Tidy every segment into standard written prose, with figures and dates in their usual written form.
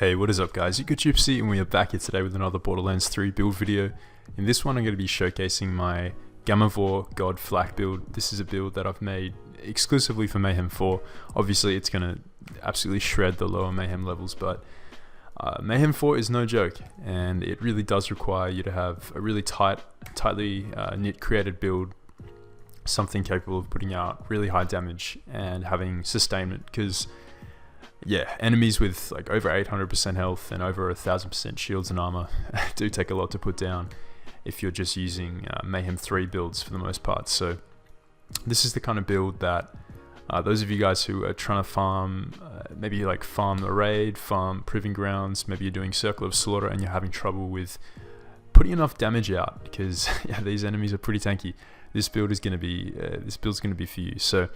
Hey, what is up guys, you got Gypsy and we are back here today with another Borderlands 3 build video. In this one I'm going to be showcasing my GammaVore God build. This is a build that I've made exclusively for Mayhem 4. Obviously it's going to absolutely shred the lower Mayhem levels, but Mayhem 4 is no joke, and it really does require you to have a really tightly knit created build, something capable of putting out really high damage and having sustainment, because yeah, enemies with like over 800% health and over 1000% shields and armor do take a lot to put down if you're just using Mayhem 3 builds for the most part. So this is the kind of build that those of you guys who are trying to farm, maybe like farm the raid, farm proving grounds, maybe you're doing Circle of Slaughter and you're having trouble with putting enough damage out because yeah, these enemies are pretty tanky. This build is going to be for you. So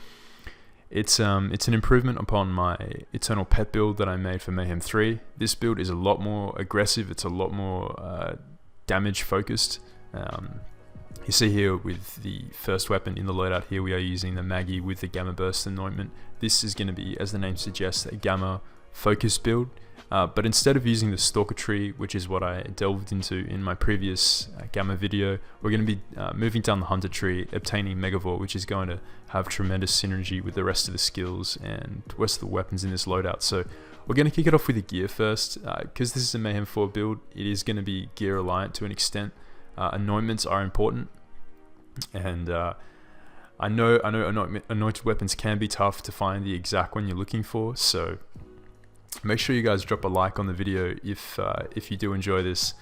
it's an improvement upon my Eternal Pet build that I made for Mayhem 3. This build is a lot more aggressive. It's a lot more damage focused. You see here with the first weapon in the loadout here, we are using the Maggie with the Gamma Burst anointment. This is going to be, as the name suggests, a Gamma focused build. But instead of using the Stalker tree, which is what I delved into in my previous Gamma video, we're going to be moving down the Hunter tree, obtaining Megavore, which is going to have tremendous synergy with the rest of the skills and the rest of the weapons in this loadout. So we're going to kick it off with the gear first, because this is a Mayhem 4 build. It is going to be gear reliant to an extent. Anointments are important, and I know anointed weapons can be tough to find the exact one you're looking for, so make sure you guys drop a like on the video if you do enjoy this.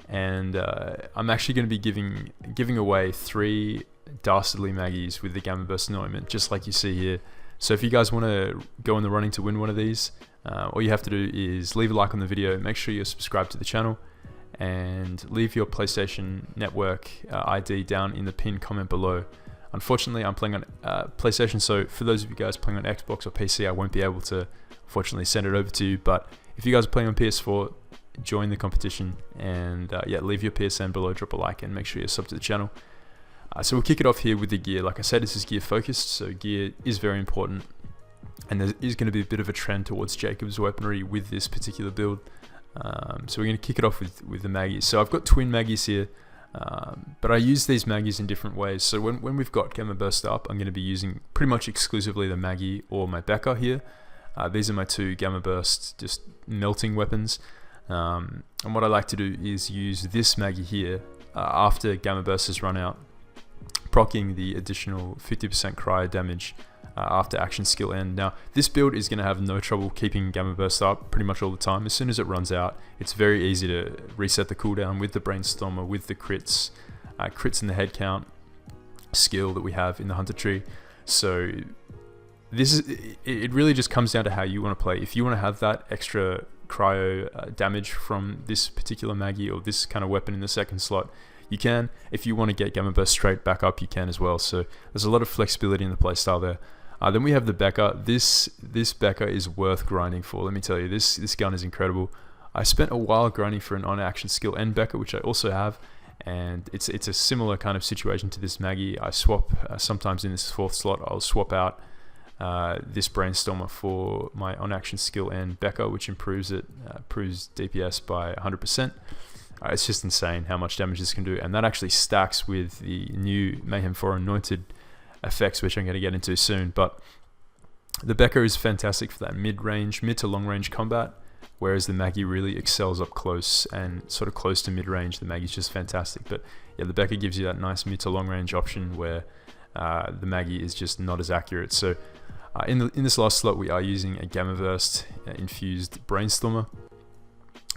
And I'm actually going to be giving away 3 Dastardly Maggies with the Gamma Burst anointment, just like you see here. So if you guys want to go in the running to win one of these, all you have to do is leave a like on the video, make sure you're subscribed to the channel, and leave your PlayStation Network ID down in the pinned comment below. Unfortunately, I'm playing on PlayStation, so for those of you guys playing on Xbox or PC, I won't be able to unfortunately send it over to you. But if you guys are playing on PS4, join the competition, and yeah, leave your PSN below, drop a like, and make sure you're sub to the channel. So we'll kick it off here with the gear. Like I said, this is gear focused, so gear is very important, and there is going to be a bit of a trend towards Jacob's weaponry with this particular build. So we're going to kick it off with the Maggies. So I've got twin Maggies here, but I use these Maggies in different ways. So when we've got Gamma Burst up, I'm going to be using pretty much exclusively the Maggie or my Becca here. These are my 2 Gamma Burst just melting weapons, and what I like to do is use this Maggie here after Gamma Burst has run out, proccing the additional 50% cryo damage after action skill end. Now this build is going to have no trouble keeping Gamma Burst up pretty much all the time. As soon as it runs out, it's very easy to reset the cooldown with the Brainstormer, with the crits in the Headcount skill that we have in the Hunter tree. So it really just comes down to how you want to play. If you want to have that extra cryo damage from this particular Maggie or this kind of weapon in the second slot, you can. If you want to get Gamma Burst straight back up, you can as well. So there's a lot of flexibility in the playstyle there. Then we have the Becca. This Becca is worth grinding for. Let me tell you, this gun is incredible. I spent a while grinding for an on-action skill and Becca, which I also have, and it's a similar kind of situation to this Maggie. I swap sometimes in this 4th slot. I'll swap out this Brainstormer for my on-action skill and Becca, which improves DPS by 100%. It's just insane how much damage this can do, and that actually stacks with the new Mayhem 4 anointed effects, which I'm going to get into soon. But the Becca is fantastic for that mid to long range combat, whereas the Maggie really excels up close and sort of close to mid range. The Maggie's just fantastic, but yeah, the Becca gives you that nice mid to long range option where the Maggie is just not as accurate. So in this last slot, we are using a Gamma Burst infused Brainstormer.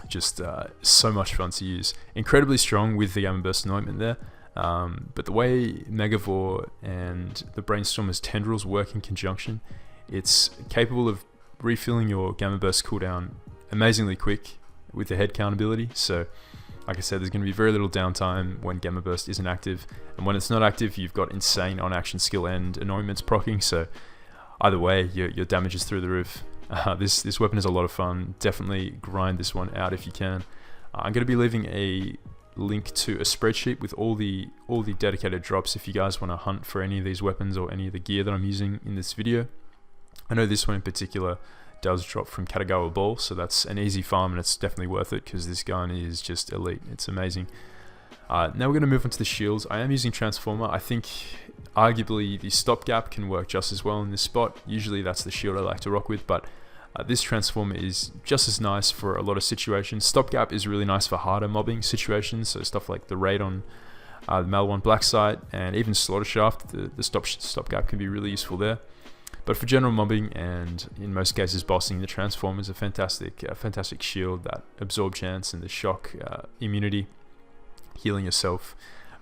Just so much fun to use. Incredibly strong with the Gamma Burst anointment there, but the way Megavore and the Brainstormer's tendrils work in conjunction, it's capable of refilling your Gamma Burst cooldown amazingly quick with the Headcount ability. So like I said, there's going to be very little downtime when Gamma Burst isn't active, and when it's not active, you've got insane on-action skill and anointments proccing. So either way, your damage is through the roof. This weapon is a lot of fun. Definitely grind this one out if you can. I'm going to be leaving a link to a spreadsheet with all the dedicated drops if you guys want to hunt for any of these weapons or any of the gear that I'm using in this video. I know this one in particular does drop from Katagawa Ball, so that's an easy farm, and it's definitely worth it because this gun is just elite. It's amazing. Now we're going to move on to the shields. I am using Transformer. I think arguably the stopgap can work just as well in this spot. Usually that's the shield I like to rock with, but this Transformer is just as nice for a lot of situations. Stopgap is really nice for harder mobbing situations, so stuff like the raid on the Malwan Black Site and even Slaughter Shaft. The stopgap can be really useful there. But for general mobbing and in most cases bossing, the Transformer is a fantastic shield. That absorb chance and the shock immunity, healing yourself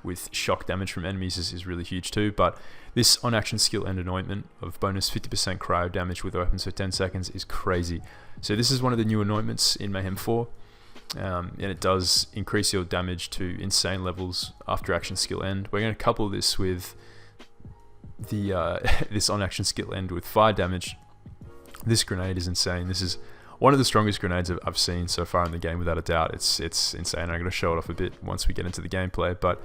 with shock damage from enemies is really huge too. But this on action skill and anointment of bonus 50% cryo damage with weapons for 10 seconds is crazy. So this is one of the new anointments in Mayhem 4, and it does increase your damage to insane levels after action skill end. We're going to couple this with the this on action skill end with fire damage. This grenade is insane. This is one of the strongest grenades I've seen so far in the game, without a doubt. It's insane. I'm going to show it off a bit once we get into the gameplay, but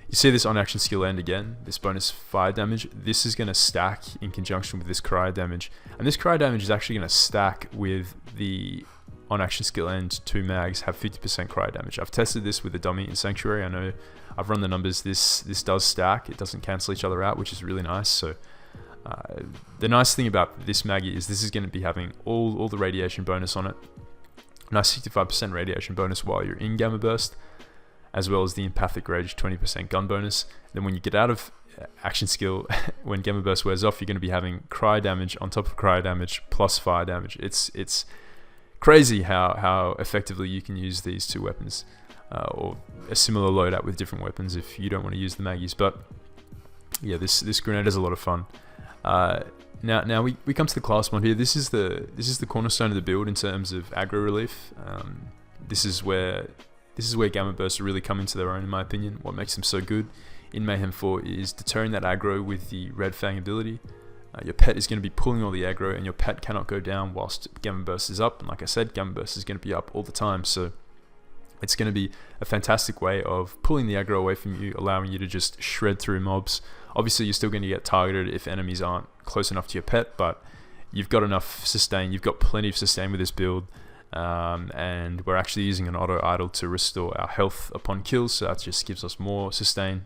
you see this on action skill end again, this bonus fire damage. This is going to stack in conjunction with this cryo damage, and this cryo damage is actually going to stack with the on action skill end. 2 mags have 50% cryo damage. I've tested this with a dummy in Sanctuary. I know I've run the numbers. This does stack. It doesn't cancel each other out, which is really nice. So the nice thing about this Maggie is this is going to be having all the radiation bonus on it. Nice 65% radiation bonus while you're in Gamma Burst, as well as the empathic rage 20% gun bonus. Then when you get out of action skill, when Gamma Burst wears off, you're going to be having cryo damage on top of cryo damage plus fire damage. It's crazy how effectively you can use these two weapons, or a similar loadout with different weapons if you don't want to use the Maggies. But yeah, this grenade is a lot of fun. Now we come to the class mod here. This is the cornerstone of the build in terms of aggro relief. This is where Gamma Bursts really come into their own, in my opinion. What makes them so good in Mayhem 4 is deterring that aggro with the Red Fang ability. Your pet is going to be pulling all the aggro, and your pet cannot go down whilst Gamma Burst is up. And like I said, Gamma Burst is going to be up all the time, so it's going to be a fantastic way of pulling the aggro away from you, allowing you to just shred through mobs. Obviously, you're still going to get targeted if enemies aren't close enough to your pet, but you've got enough sustain. You've got plenty of sustain with this build, and we're actually using an auto idle to restore our health upon kills, so that just gives us more sustain.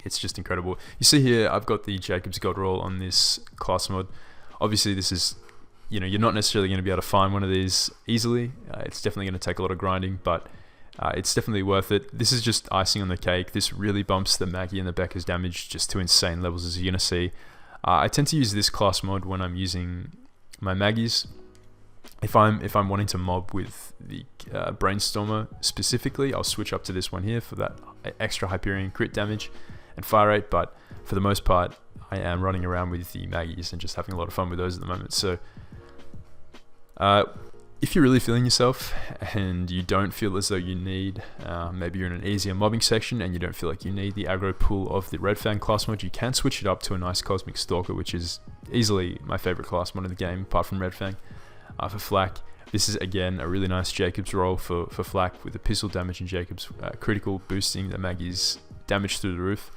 It's just incredible. You see here, I've got the Jacob's God roll on this class mod. Obviously, this is, you're not necessarily going to be able to find one of these easily. It's definitely going to take a lot of grinding, but it's definitely worth it. This is just icing on the cake. This really bumps the Maggie and the Becker's damage just to insane levels, as you're going to see. I tend to use this class mod when I'm using my Maggies. If I'm wanting to mob with the Brainstormer specifically, I'll switch up to this one here for that extra Hyperion crit damage and fire rate, but for the most part, I am running around with the Maggies and just having a lot of fun with those at the moment. So if you're really feeling yourself and you don't feel as though you need, maybe you're in an easier mobbing section and you don't feel like you need the aggro pool of the Red Fang class mod, you can switch it up to a nice Cosmic Stalker, which is easily my favorite class mod in the game, apart from Red Fang. For Flak, this is again a really nice Jacob's roll for Flak with the pistol damage and Jacob's critical, boosting the Maggie's damage through the roof.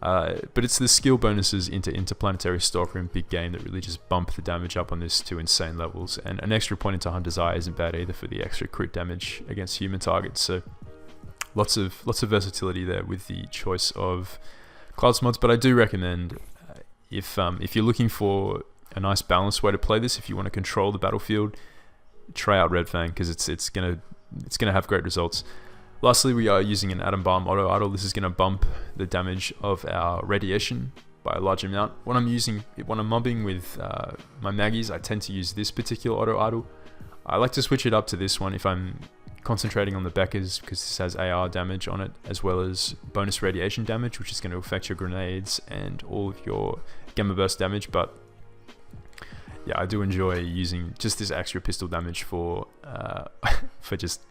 But it's the skill bonuses into Interplanetary Stalker and Big Game that really just bump the damage up on this to insane levels. And an extra point into Hunter's Eye isn't bad either for the extra crit damage against human targets. So lots of versatility there with the choice of class mods. But I do recommend if you're looking for a nice balanced way to play this, if you want to control the battlefield, try out Red Fang, because it's gonna have great results. Lastly, we are using an Atom Bomb Auto Idle. This is going to bump the damage of our radiation by a large amount. When I'm mobbing with my Maggies, I tend to use this particular Auto Idle. I like to switch it up to this one if I'm concentrating on the Beckers, because this has AR damage on it, as well as bonus radiation damage, which is going to affect your grenades and all of your Gamma Burst damage. But yeah, I do enjoy using just this extra pistol damage for just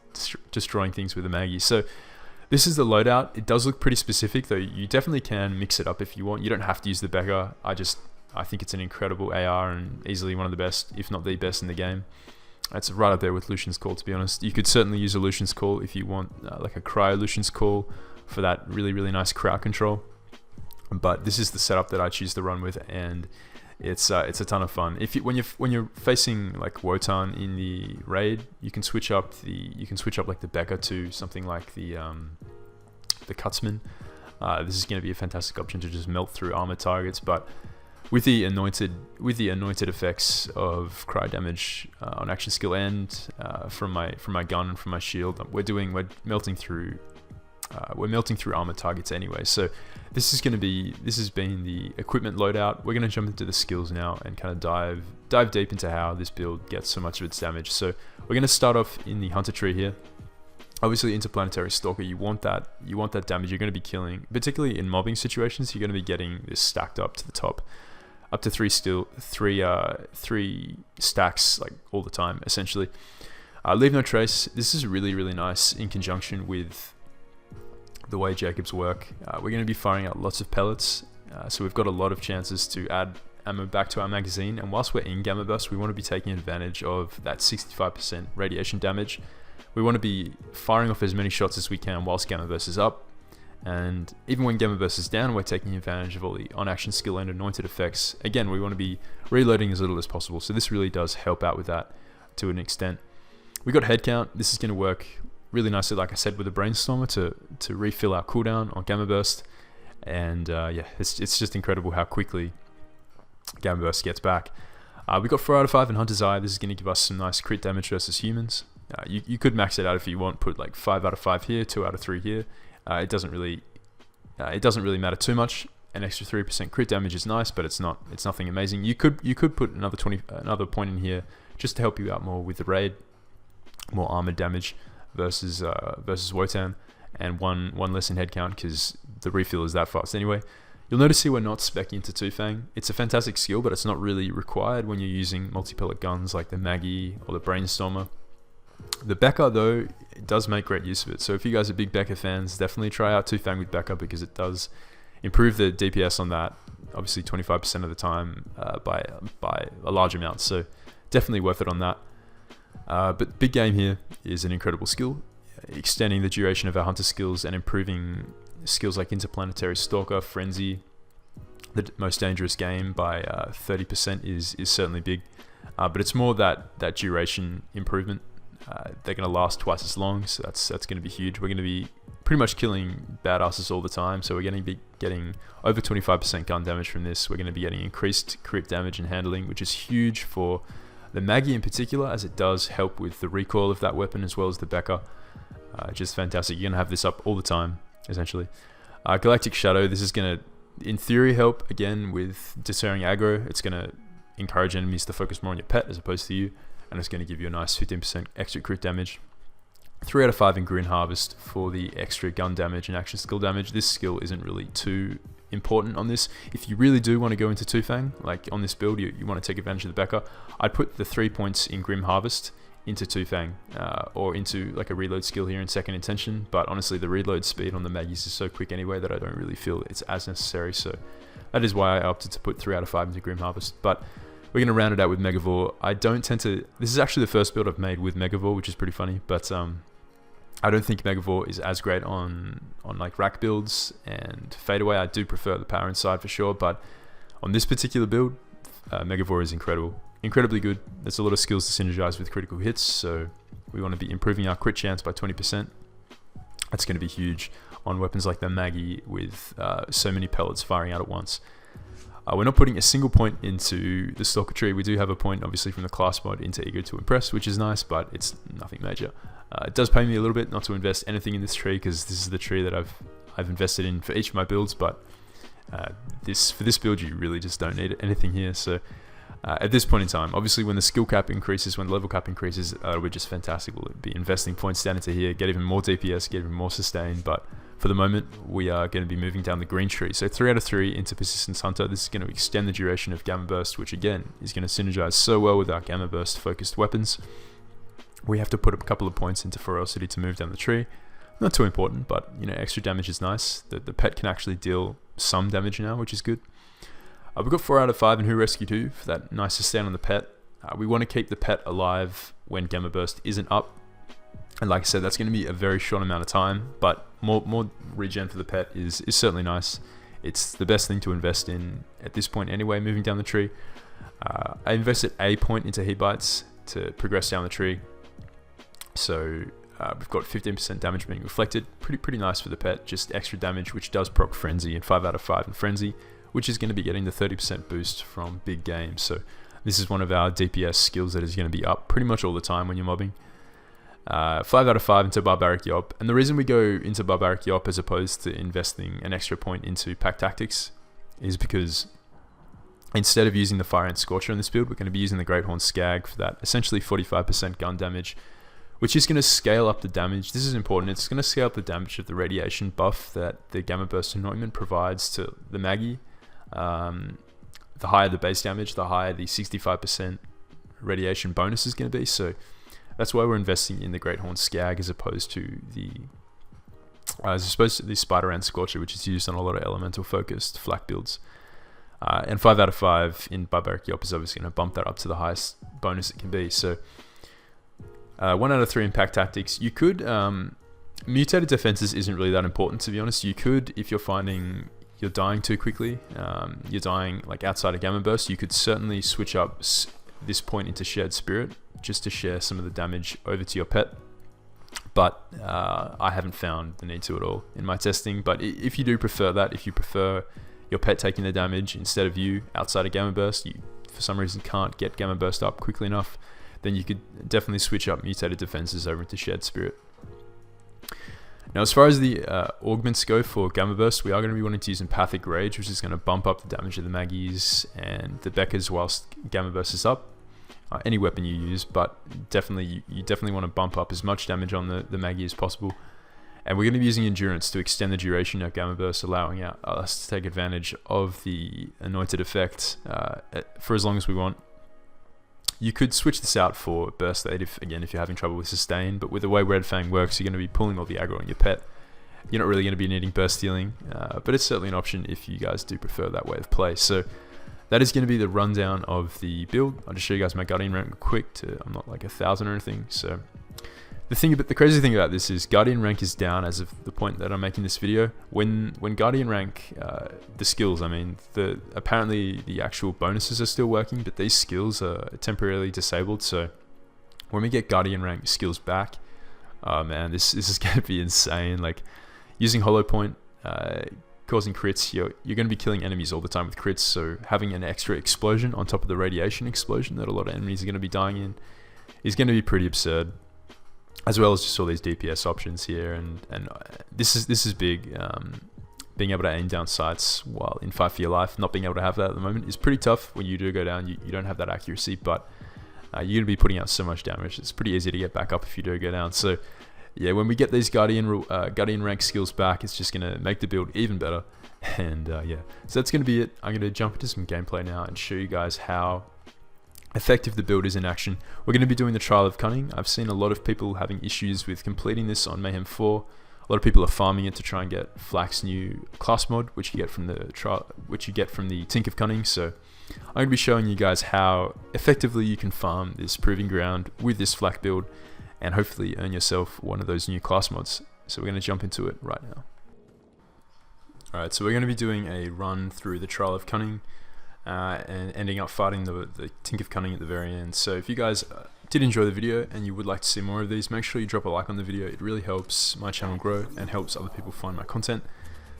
destroying things with the Maggie. So this is the loadout. It does look pretty specific, though. You definitely can mix it up if you want. You don't have to use the Becker. I think it's an incredible AR and easily one of the best, if not the best in the game. It's right up there with Lucian's Call, to be honest. You could certainly use a Lucian's Call if you want like a Cryo Lucian's Call for that really nice crowd control. But this is the setup that I choose to run with, and It's a ton of fun. When you're facing like Wotan in the raid, you can switch up like the Becca to something like the Cutsman. This is going to be a fantastic option to just melt through armor targets, but with the anointed effects of cry damage on action skill and from my gun and from my shield, we're melting through armor targets anyway. So this has been the equipment loadout. We're going to jump into the skills now and kind of dive deep into how this build gets so much of its damage. So we're going to start off in the hunter tree here. Obviously, Interplanetary Stalker, you want that damage. You're going to be killing, particularly in mobbing situations. You're going to be getting this stacked up to the top, up to three stacks like all the time, essentially. Leave no trace. This is really, really nice in conjunction with the way Jacobs work. We're going to be firing out lots of pellets, so we've got a lot of chances to add ammo back to our magazine. And whilst we're in Gamma Burst, we want to be taking advantage of that 65% radiation damage. We want to be firing off as many shots as we can whilst Gamma Burst is up. And even when Gamma Burst is down, we're taking advantage of all the on-action skill and anointed effects. Again, we want to be reloading as little as possible, so this really does help out with that to an extent. We got Headcount. This is going to work really nicely, like I said, with the Brainstormer to refill our cooldown on Gamma Burst. And yeah, it's just incredible how quickly Gamma Burst gets back. We got 4 out of 5 in Hunter's Eye. This is going to give us some nice crit damage versus humans. You could max it out if you want, put like 5 out of 5 here, 2 out of 3 here. It doesn't really matter too much. An extra 3% crit damage is nice, but it's nothing amazing. You could put another point in here just to help you out more with the raid, more armor damage versus Wotan, and one less in headcount because the refill is that fast anyway. You'll notice here we're not speccing into 2-Fang. It's a fantastic skill, but it's not really required when you're using multi-pellet guns like the Maggie or the Brainstormer. The Becca, though, it does make great use of it. So if you guys are big Becca fans, definitely try out 2-Fang with Becca because it does improve the DPS on that, obviously 25% of the time by a large amount. So definitely worth it on that. But big game here is an incredible skill, extending the duration of our hunter skills and improving skills like Interplanetary Stalker, Frenzy, the most dangerous game by 30% is certainly big. But it's more that duration improvement. They're going to last twice as long, so that's going to be huge. We're going to be pretty much killing badasses all the time, so we're going to be getting over 25% gun damage from this. We're going to be getting increased crit damage and handling, which is huge for the Maggie in particular, as it does help with the recoil of that weapon as well as the Becca. Just fantastic. You're going to have this up all the time, essentially. Galactic Shadow, this is going to, in theory, help again with deterring aggro. It's going to encourage enemies to focus more on your pet as opposed to you, and it's going to give you a nice 15% extra crit damage. 3 out of 5 in Green Harvest for the extra gun damage and action skill damage. This skill isn't really too important on this. If you really do want to go into 2-Fang, like on this build, you want to take advantage of the Becca, I'd put the 3 points in Grim Harvest into 2-Fang, or into like a reload skill here in Second Intention, but honestly the reload speed on the Maggies is so quick anyway that I don't really feel it's as necessary, so that is why I opted to put 3 out of 5 into Grim Harvest. But we're going to round it out with Megavore. This is actually the first build I've made with Megavore, which is pretty funny, but I don't think Megavore is as great on like rack builds and fadeaway. I do prefer the power inside for sure, but on this particular build, Megavore is incredibly good. There's a lot of skills to synergize with critical hits, so we want to be improving our crit chance by 20%. That's going to be huge on weapons like the Maggie with so many pellets firing out at once. We're not putting a single point into the Stalker tree. We do have a point, obviously, from the class mod into Eager to Impress, which is nice, but it's nothing major. It does pay me a little bit not to invest anything in this tree because this is the tree that I've invested in for each of my builds, but for this build, you really just don't need anything here. So at this point in time, obviously, when the skill cap increases, when the level cap increases, we're just fantastic. We'll be investing points down into here, get even more DPS, get even more sustain, but for the moment, we are going to be moving down the green tree. So 3 out of 3 into Persistence Hunter. This is going to extend the duration of Gamma Burst, which again is going to synergize so well with our Gamma Burst focused weapons. We have to put a couple of points into Ferocity to move down the tree. Not too important, but extra damage is nice. The pet can actually deal some damage now, which is good. We've got 4 out of 5 in Who Rescued Who for that nice sustain on the pet. We want to keep the pet alive when Gamma Burst isn't up. And like I said, that's going to be a very short amount of time, but more regen for the pet is certainly nice. it's the best thing to invest in at this point anyway, moving down the tree. I invested a point into heat bites to progress down the tree. So we've got 15% damage being reflected. Pretty nice for the pet, just extra damage, which does proc Frenzy and 5 out of 5 in Frenzy, which is going to be getting the 30% boost from big games. So this is one of our DPS skills that is going to be up pretty much all the time when you're mobbing. 5 out of 5 into Barbaric Yop. And the reason we go into Barbaric Yop as opposed to investing an extra point into Pack Tactics is because instead of using the Fire Ant Scorcher in this build, we're going to be using the Great Horn Skag for that essentially 45% gun damage, which is going to scale up the damage. This is important. It's going to scale up the damage of the radiation buff that the Gamma Burst Anointment provides to the Maggie. The higher the base damage, the higher the 65% radiation bonus is going to be. So that's why we're investing in the Great Horn Skag as opposed to the Spider Ant Scorcher, which is used on a lot of elemental focused flak builds. And 5 out of 5 in Barbaric Yop is obviously going to bump that up to the highest bonus it can be. So 1 out of 3 in Pack Tactics. You could mutated defenses isn't really that important, to be honest. You could, if you're finding you're dying too quickly, you're dying like outside of Gamma Burst, you could certainly switch up this point into Shared Spirit just to share some of the damage over to your pet. But I haven't found the need to at all in my testing. But if you do prefer that, if you prefer your pet taking the damage instead of you outside of Gamma Burst, you for some reason can't get Gamma Burst up quickly enough, then you could definitely switch up mutated defenses over into Shared Spirit. Now, as far as the augments go for Gamma Burst, we are going to be wanting to use Empathic Rage, which is going to bump up the damage of the Maggies and the Beckers whilst Gamma Burst is up. Any weapon you use, but definitely you definitely want to bump up as much damage on the Maggie as possible. And we're going to be using Endurance to extend the duration of Gamma Burst, allowing us to take advantage of the Anointed effect for as long as we want. You could switch this out for Burst Aid if you're having trouble with Sustain, but with the way Red Fang works, you're going to be pulling all the aggro on your pet. You're not really going to be needing Burst Healing, but it's certainly an option if you guys do prefer that way of play. So that is going to be the rundown of the build. I'll just show you guys my Guardian rank quick. I'm not like 1,000 or anything. So the crazy thing about this is Guardian rank is down as of the point that I'm making this video. When Guardian rank, the skills, I mean, apparently the actual bonuses are still working, but these skills are temporarily disabled. So when we get Guardian rank skills back, man, this is going to be insane. Like using Hollow Point, causing crits, you're going to be killing enemies all the time with crits. So having an extra explosion on top of the radiation explosion that a lot of enemies are going to be dying in is going to be pretty absurd. As well as just all these DPS options here, and this is big. Being able to aim down sights while in Fight for Your Life, not being able to have that at the moment is pretty tough. When you do go down, you don't have that accuracy, but you're going to be putting out so much damage. It's pretty easy to get back up if you do go down. So yeah, when we get these Guardian rank skills back, it's just going to make the build even better. And yeah, so that's going to be it. I'm going to jump into some gameplay now and show you guys how effective the build is in action. We're going to be doing the Trial of Cunning. I've seen a lot of people having issues with completing this on Mayhem 4. A lot of people are farming it to try and get Flak's new class mod, which you get from the Tink of Cunning. So I'm going to be showing you guys how effectively you can farm this Proving Ground with this Flak build and hopefully earn yourself one of those new class mods. So we're going to jump into it right now. Alright, so we're going to be doing a run through the Trial of Cunning. And ending up fighting the Tink of Cunning at the very end. So if you guys did enjoy the video and you would like to see more of these, make sure you drop a like on the video. It really helps my channel grow and helps other people find my content.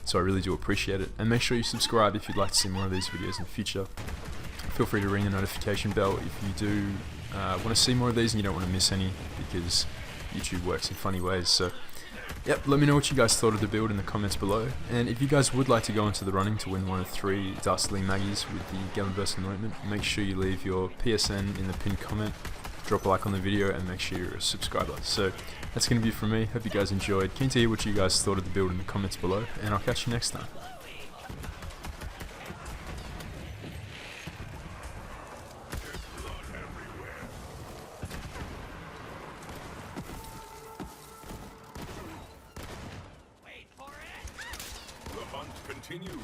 So I really do appreciate it. And make sure you subscribe if you'd like to see more of these videos in the future. Feel free to ring the notification bell if you do want to see more of these and you don't want to miss any, because YouTube works in funny ways. So yep, let me know what you guys thought of the build in the comments below, and if you guys would like to go into the running to win one of 3 Dastardly Maggies with the Gamma Burst Anointment, make sure you leave your PSN in the pinned comment, drop a like on the video, and make sure you're a subscriber. So that's going to be it from me. Hope you guys enjoyed. Keen to hear what you guys thought of the build in the comments below, and I'll catch you next time. Continues.